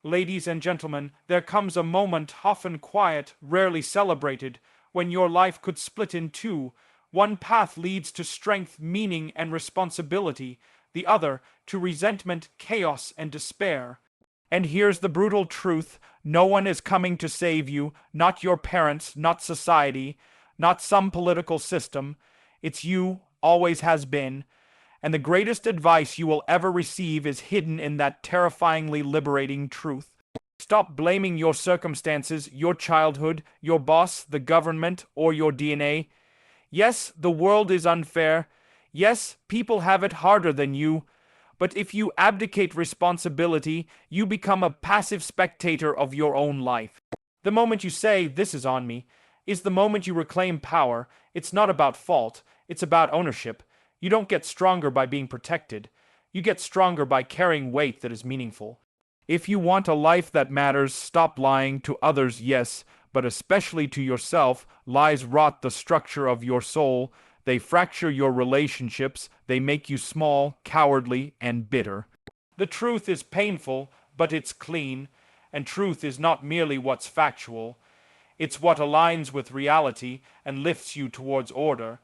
Ladies and gentlemen, there comes a moment, often quiet, rarely celebrated, when your life could split in two. One path leads to strength, meaning, and responsibility, the other to resentment, chaos, and despair. And here's the brutal truth: no one is coming to save you, not your parents, not society, not some political system. It's you, always has been. And the greatest advice you will ever receive is hidden in that terrifyingly liberating truth. Stop blaming your circumstances, your childhood, your boss, the government, or your DNA. Yes, the world is unfair. Yes, people have it harder than you. But if you abdicate responsibility, you become a passive spectator of your own life. The moment you say, "This is on me," is the moment you reclaim power. It's not about fault, it's about ownership. You don't get stronger by being protected. You get stronger by carrying weight that is meaningful. If you want a life that matters, stop lying to others, yes, but especially to yourself. Lies rot the structure of your soul. They fracture your relationships. They make you small, cowardly, and bitter. The truth is painful, but it's clean. And truth is not merely what's factual. It's what aligns with reality and lifts you towards order.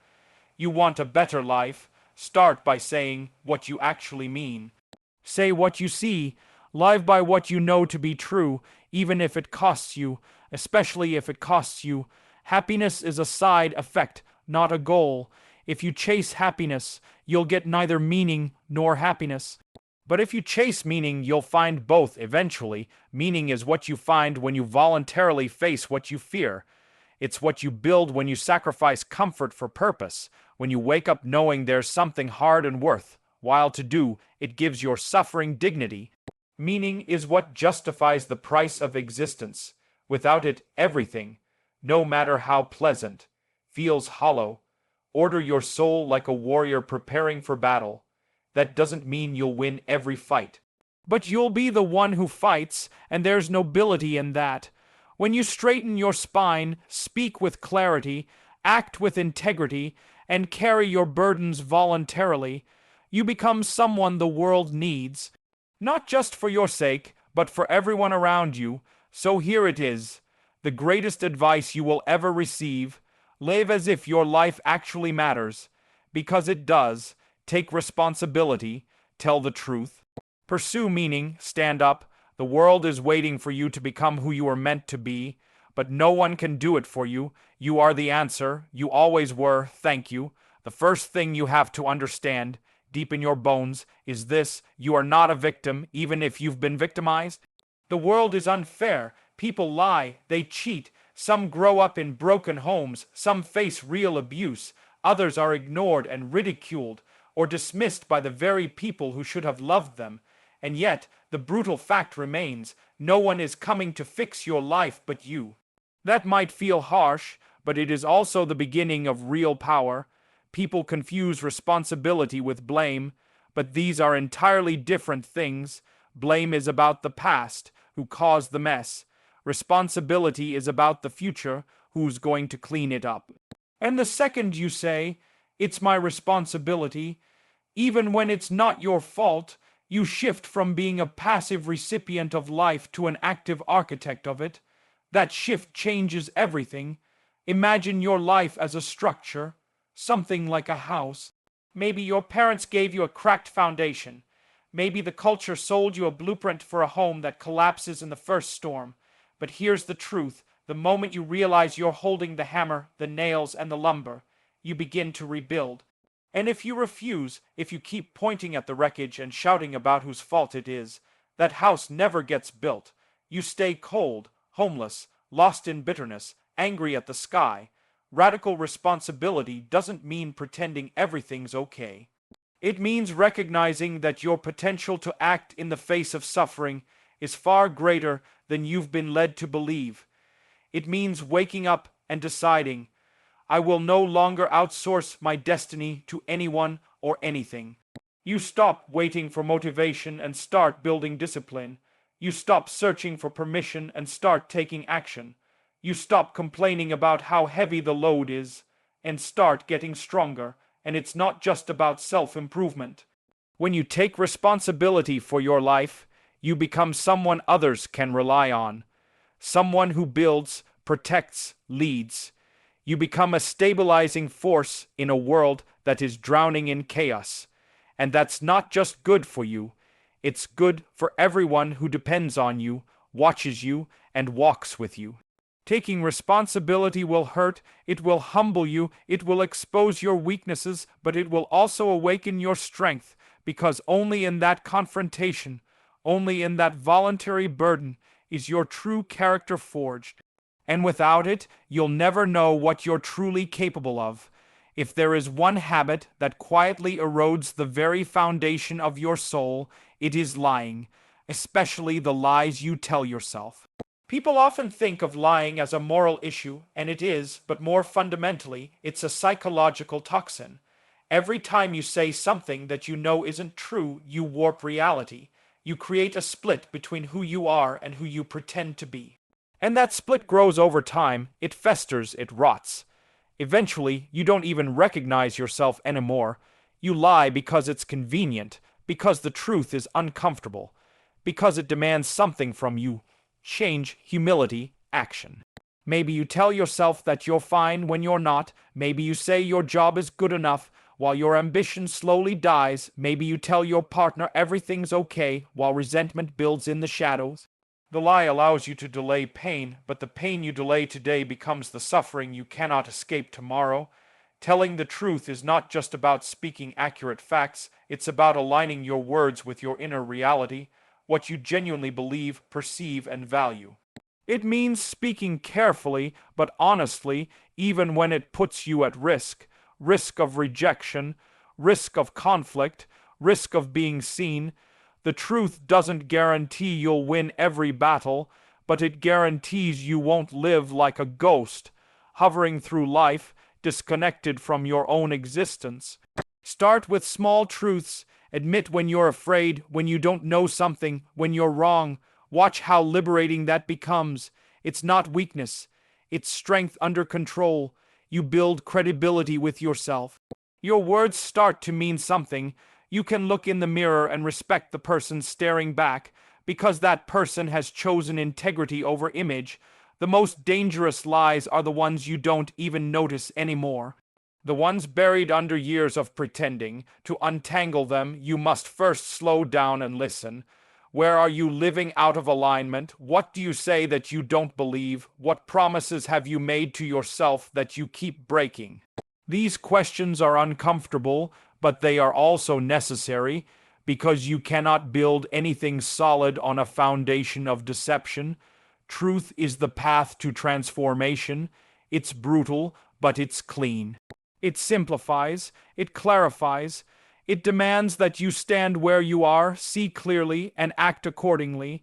You want a better life? Start by saying what you actually mean. Say what you see. Live by what you know to be true, even if it costs you, especially if it costs you. Happiness is a side effect, not a goal. If you chase happiness, you'll get neither meaning nor happiness. But if you chase meaning, you'll find both eventually. Meaning is what you find when you voluntarily face what you fear. It's what you build when you sacrifice comfort for purpose, when you wake up knowing there's something hard and worthwhile to do. It gives your suffering dignity. Meaning is what justifies the price of existence. Without it, everything, no matter how pleasant, feels hollow. Order your soul like a warrior preparing for battle. That doesn't mean you'll win every fight. But you'll be the one who fights, and there's nobility in that. When you straighten your spine, speak with clarity, act with integrity, and carry your burdens voluntarily, you become someone the world needs. Not just for your sake, but for everyone around you. So here it is, the greatest advice you will ever receive. Live as if your life actually matters. Because it does. Take responsibility. Tell the truth. Pursue meaning. Stand up. The world is waiting for you to become who you are meant to be. But no one can do it for you. You are the answer. You always were. Thank you. The first thing you have to understand, deep in your bones, is this: you are not a victim, even if you've been victimized. The world is unfair. People lie. They cheat. Some grow up in broken homes. Some face real abuse. Others are ignored and ridiculed, or dismissed by the very people who should have loved them. And yet, the brutal fact remains: no one is coming to fix your life but you. That might feel harsh, but it is also the beginning of real power. People confuse responsibility with blame, but these are entirely different things. Blame is about the past, who caused the mess. Responsibility is about the future, who's going to clean it up. And the second you say, "It's my responsibility," even when it's not your fault, you shift from being a passive recipient of life to an active architect of it. That shift changes everything. Imagine your life as a structure, something like a house. Maybe your parents gave you a cracked foundation. Maybe the culture sold you a blueprint for a home that collapses in the first storm. But here's the truth: the moment you realize you're holding the hammer, the nails, and the lumber, you begin to rebuild. And if you refuse, if you keep pointing at the wreckage and shouting about whose fault it is, that house never gets built. You stay cold, homeless, lost in bitterness, angry at the sky. Radical responsibility doesn't mean pretending everything's okay. It means recognizing that your potential to act in the face of suffering is far greater than you've been led to believe. It means waking up and deciding, "I will no longer outsource my destiny to anyone or anything." You stop waiting for motivation and start building discipline. You stop searching for permission and start taking action. You stop complaining about how heavy the load is and start getting stronger. And it's not just about self-improvement. When you take responsibility for your life, You become someone others can rely on, someone who builds, protects, leads. You become a stabilizing force in a world that is drowning in chaos. And that's not just good for you, it's good for everyone who depends on you, watches you, and walks with you. Taking responsibility will hurt, it will humble you, it will expose your weaknesses, but it will also awaken your strength, because only in that confrontation, only in that voluntary burden, is your true character forged. And without it, you'll never know what you're truly capable of. If there is one habit that quietly erodes the very foundation of your soul, it is lying, especially the lies you tell yourself. People often think of lying as a moral issue, and it is, but more fundamentally, it's a psychological toxin. Every time you say something that you know isn't true, you warp reality. You create a split between who you are and who you pretend to be. And that split grows over time, it festers, it rots. Eventually, you don't even recognize yourself anymore. You lie because it's convenient, because the truth is uncomfortable, because it demands something from you. Change, humility, action. Maybe you tell yourself that you're fine when you're not. Maybe you say your job is good enough while your ambition slowly dies. Maybe you tell your partner everything's okay while resentment builds in the shadows. The lie allows you to delay pain, but the pain you delay today becomes the suffering you cannot escape tomorrow. Telling the truth is not just about speaking accurate facts, it's about aligning your words with your inner reality, what you genuinely believe, perceive, and value. It means speaking carefully but honestly, even when it puts you at risk. Risk of rejection, risk of conflict, risk of being seen. The truth doesn't guarantee you'll win every battle, but it guarantees you won't live like a ghost, hovering through life, disconnected from your own existence. Start with small truths. Admit when you're afraid, when you don't know something, when you're wrong. Watch how liberating that becomes. It's not weakness. It's strength under control. You build credibility with yourself. Your words start to mean something. You can look in the mirror and respect the person staring back, because that person has chosen integrity over image. The most dangerous lies are the ones you don't even notice anymore. The ones buried under years of pretending. To untangle them, you must first slow down and listen. Where are you living out of alignment? What do you say that you don't believe? What promises have you made to yourself that you keep breaking? These questions are uncomfortable, but they are also necessary, because you cannot build anything solid on a foundation of deception. Truth is the path to transformation. It's brutal, but it's clean. It simplifies, it clarifies, it demands that you stand where you are, see clearly, and act accordingly.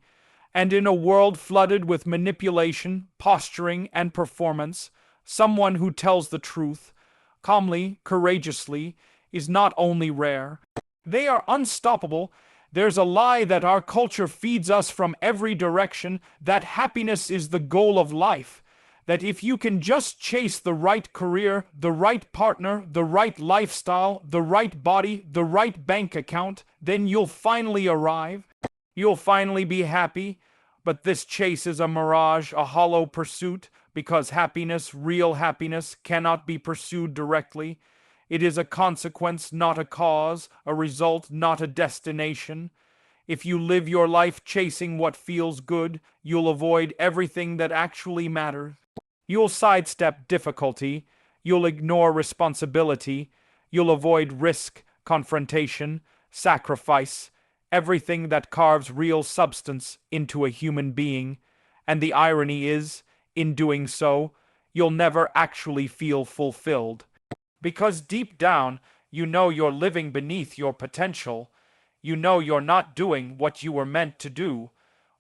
And in a world flooded with manipulation, posturing, and performance, someone who tells the truth, calmly, courageously, is not only rare. They are unstoppable. There's a lie that our culture feeds us from every direction, that happiness is the goal of life. That if you can just chase the right career, the right partner, the right lifestyle, the right body, the right bank account, then you'll finally arrive. You'll finally be happy. But this chase is a mirage, a hollow pursuit, because happiness, real happiness, cannot be pursued directly. It is a consequence, not a cause, a result, not a destination. If you live your life chasing what feels good, you'll avoid everything that actually matters. You'll sidestep difficulty, you'll ignore responsibility, you'll avoid risk, confrontation, sacrifice, everything that carves real substance into a human being. And the irony is, in doing so, you'll never actually feel fulfilled. Because deep down, you know you're living beneath your potential. You know you're not doing what you were meant to do.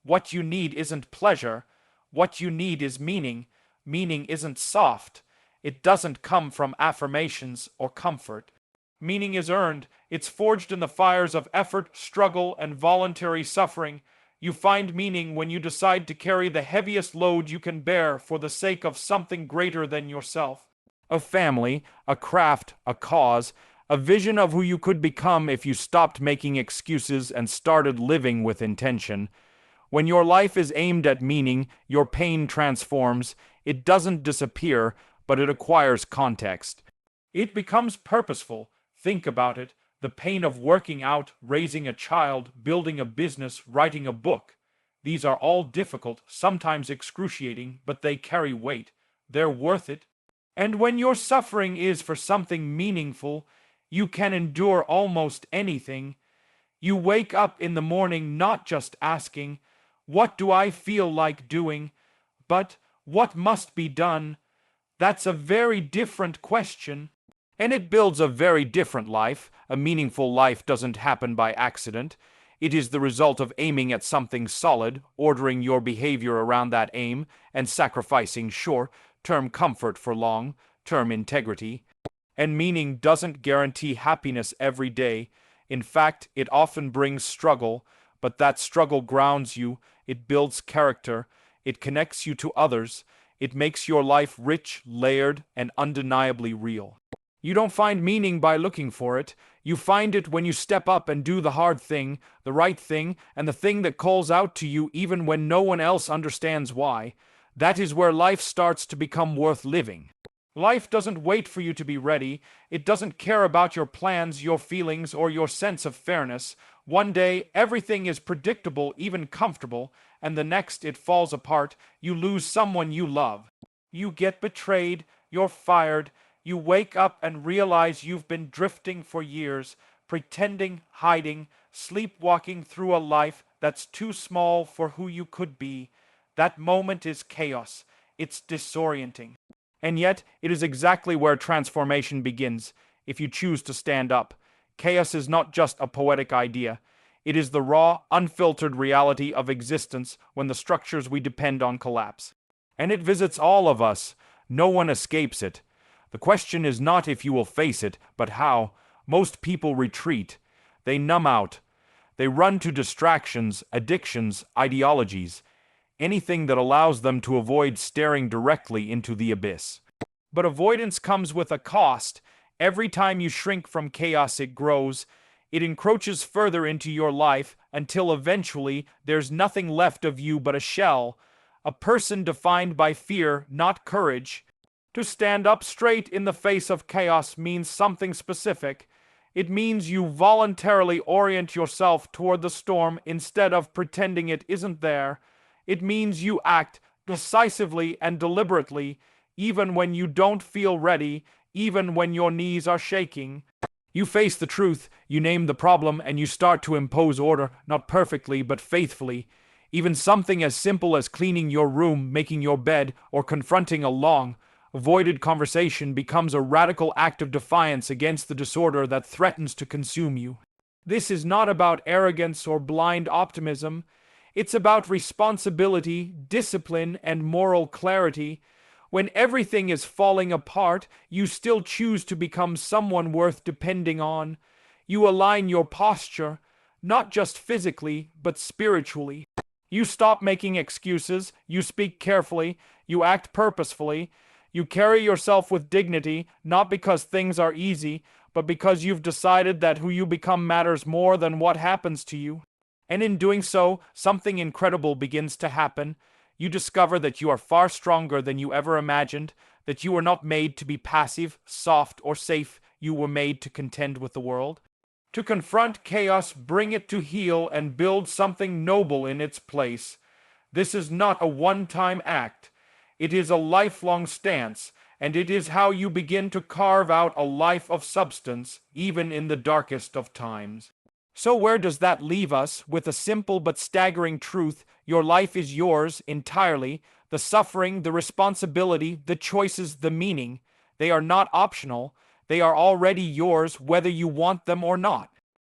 What you need isn't pleasure. What you need is meaning. Meaning isn't soft. It doesn't come from affirmations or comfort. Meaning is earned. It's forged in the fires of effort, struggle, and voluntary suffering. You find meaning when you decide to carry the heaviest load you can bear for the sake of something greater than yourself. A family, a craft, a cause, A vision of who you could become if you stopped making excuses and started living with intention. When your life is aimed at meaning, your pain transforms. It doesn't disappear, but it acquires context. It becomes purposeful. Think about it. The pain of working out, raising a child, building a business, writing a book. These are all difficult, sometimes excruciating, but they carry weight. They're worth it. And when your suffering is for something meaningful, you can endure almost anything. You wake up in the morning not just asking, "What do I feel like doing?" but "What must be done?" That's a very different question. And it builds a very different life. A meaningful life doesn't happen by accident. It is the result of aiming at something solid, ordering your behavior around that aim, and sacrificing short-term comfort for long-term integrity. And meaning doesn't guarantee happiness every day. In fact, it often brings struggle, but that struggle grounds you, it builds character, it connects you to others, it makes your life rich, layered, and undeniably real. You don't find meaning by looking for it. You find it when you step up and do the hard thing, the right thing, and the thing that calls out to you even when no one else understands why. That is where life starts to become worth living. Life doesn't wait for you to be ready. It doesn't care about your plans, your feelings, or your sense of fairness. One day, everything is predictable, even comfortable, and the next it falls apart. You lose someone you love. You get betrayed, you're fired. You wake up and realize you've been drifting for years, pretending, hiding, sleepwalking through a life that's too small for who you could be. That moment is chaos. It's disorienting. And yet, it is exactly where transformation begins, if you choose to stand up. Chaos is not just a poetic idea. It is the raw, unfiltered reality of existence when the structures we depend on collapse. And it visits all of us. No one escapes it. The question is not if you will face it, but how. Most people retreat. They numb out. They run to distractions, addictions, ideologies, anything that allows them to avoid staring directly into the abyss. But avoidance comes with a cost. Every time you shrink from chaos, it grows. It encroaches further into your life until eventually there's nothing left of you but a shell, a person defined by fear, not courage. To stand up straight in the face of chaos means something specific. It means you voluntarily orient yourself toward the storm instead of pretending it isn't there. It means you act decisively and deliberately, even when you don't feel ready, even when your knees are shaking. You face the truth, you name the problem, and you start to impose order, not perfectly, but faithfully. Even something as simple as cleaning your room, making your bed, or confronting a long-avoided conversation becomes a radical act of defiance against the disorder that threatens to consume you. This is not about arrogance or blind optimism. It's about responsibility, discipline, and moral clarity. When everything is falling apart, you still choose to become someone worth depending on. You align your posture, not just physically, but spiritually. You stop making excuses, you speak carefully, you act purposefully, you carry yourself with dignity, not because things are easy, but because you've decided that who you become matters more than what happens to you. And in doing so, something incredible begins to happen. You discover that you are far stronger than you ever imagined, that you were not made to be passive, soft, or safe. You were made to contend with the world. To confront chaos, bring it to heel, and build something noble in its place. This is not a one-time act. It is a lifelong stance, and it is how you begin to carve out a life of substance, even in the darkest of times. So where does that leave us? With a simple but staggering truth: your life is yours entirely. The suffering, the responsibility, the choices, the meaning. They are not optional. They are already yours, whether you want them or not.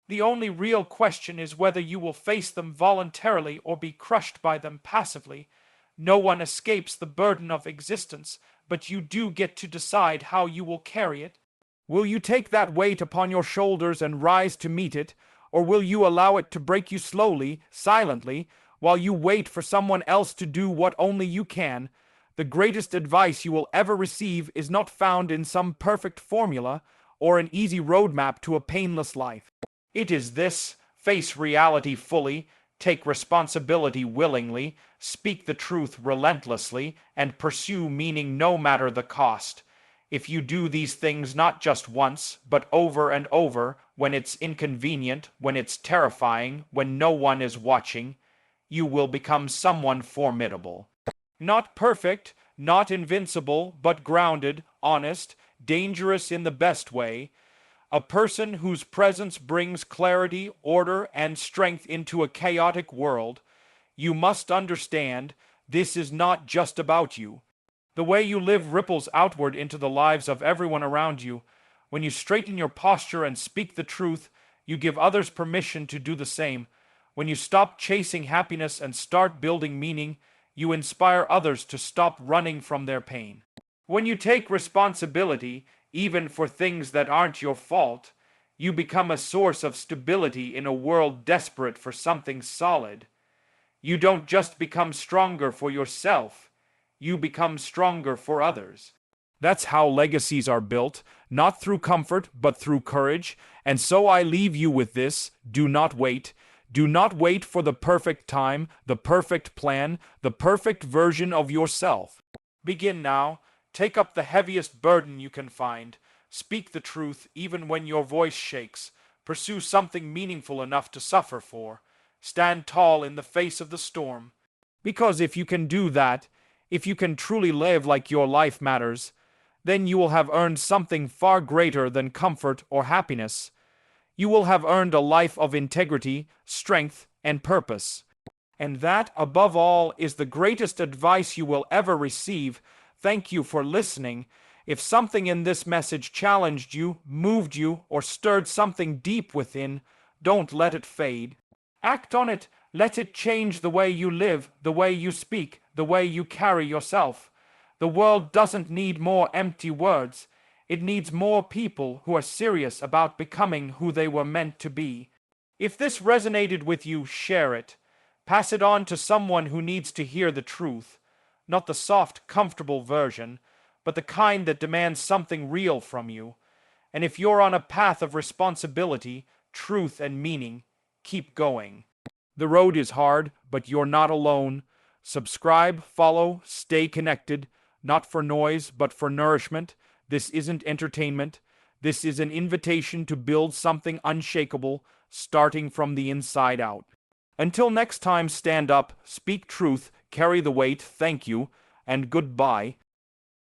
The only real question is whether you will face them voluntarily or be crushed by them passively. No one escapes the burden of existence, but you do get to decide how you will carry it. Will you take that weight upon your shoulders and rise to meet it, or will you allow it to break you slowly, silently, while you wait for someone else to do what only you can? The greatest advice you will ever receive is not found in some perfect formula or an easy roadmap to a painless life. It is this: face reality fully, take responsibility willingly, speak the truth relentlessly, and pursue meaning no matter the cost. If you do these things not just once, but over and over, when it's inconvenient, when it's terrifying, when no one is watching, you will become someone formidable. Not perfect, not invincible, but grounded, honest, dangerous in the best way. A person whose presence brings clarity, order, and strength into a chaotic world. You must understand, this is not just about you. The way you live ripples outward into the lives of everyone around you. When you straighten your posture and speak the truth, you give others permission to do the same. When you stop chasing happiness and start building meaning, you inspire others to stop running from their pain. When you take responsibility, even for things that aren't your fault, you become a source of stability in a world desperate for something solid. You don't just become stronger for yourself, you become stronger for others. That's how legacies are built, not through comfort, but through courage. And so I leave you with this: do not wait. Do not wait for the perfect time, the perfect plan, the perfect version of yourself. Begin now. Take up the heaviest burden you can find. Speak the truth even when your voice shakes. Pursue something meaningful enough to suffer for. Stand tall in the face of the storm. Because if you can do that, if you can truly live like your life matters, then you will have earned something far greater than comfort or happiness. You will have earned a life of integrity, strength, and purpose. And that, above all, is the greatest advice you will ever receive. Thank you for listening. If something in this message challenged you, moved you, or stirred something deep within, don't let it fade. Act on it. Let it change the way you live, the way you speak, the way you carry yourself. The world doesn't need more empty words. It needs more people who are serious about becoming who they were meant to be. If this resonated with you, share it. Pass it on to someone who needs to hear the truth. Not the soft, comfortable version, but the kind that demands something real from you. And if you're on a path of responsibility, truth, and meaning, keep going. The road is hard, but you're not alone. Subscribe, follow, stay connected, not for noise, but for nourishment. This isn't entertainment. This is an invitation to build something unshakable, starting from the inside out. Until next time, stand up, speak truth, carry the weight, thank you, and goodbye.